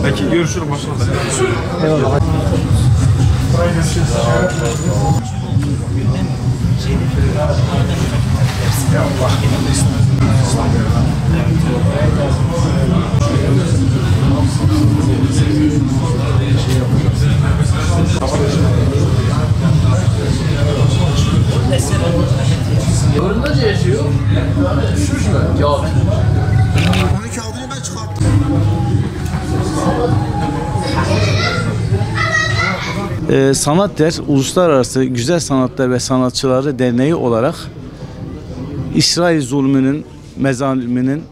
Peki görüşürüz başkanım. Eyvallah. Yorumda ne yaşıyor? Şuş mu? Yok. 12 aldığını ben çıkarttım. Sanatder, Uluslararası Güzel Sanatlar ve Sanatçıları Derneği olarak İsrail zulmünün, mezaliminin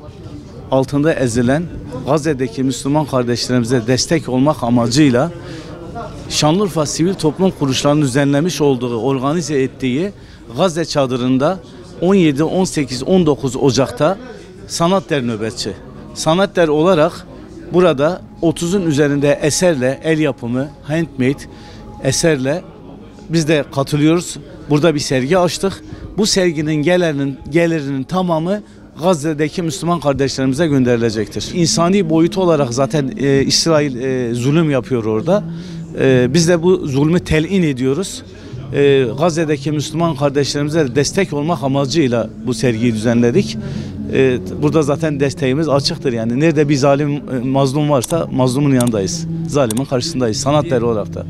altında ezilen Gazze'deki Müslüman kardeşlerimize destek olmak amacıyla Şanlıurfa Sivil Toplum Kuruluşları'nın düzenlemiş olduğu, organize ettiği Gazze çadırında 17, 18, 19 Ocak'ta Sanatder nöbetçi. Sanatder olarak burada 30'un üzerinde eserle, el yapımı, handmade eserle biz de katılıyoruz. Burada bir sergi açtık. Bu serginin gelirinin tamamı Gazze'deki Müslüman kardeşlerimize gönderilecektir. İnsani boyutu olarak zaten İsrail zulüm yapıyor orada. Biz de bu zulmü telin ediyoruz. Gazze'deki Müslüman kardeşlerimize destek olmak amacıyla bu sergiyi düzenledik. Burada zaten desteğimiz açıktır. Yani nerede bir zalim, mazlum varsa mazlumun yanındayız. Zalimin karşısındayız. Sanatder olarak da.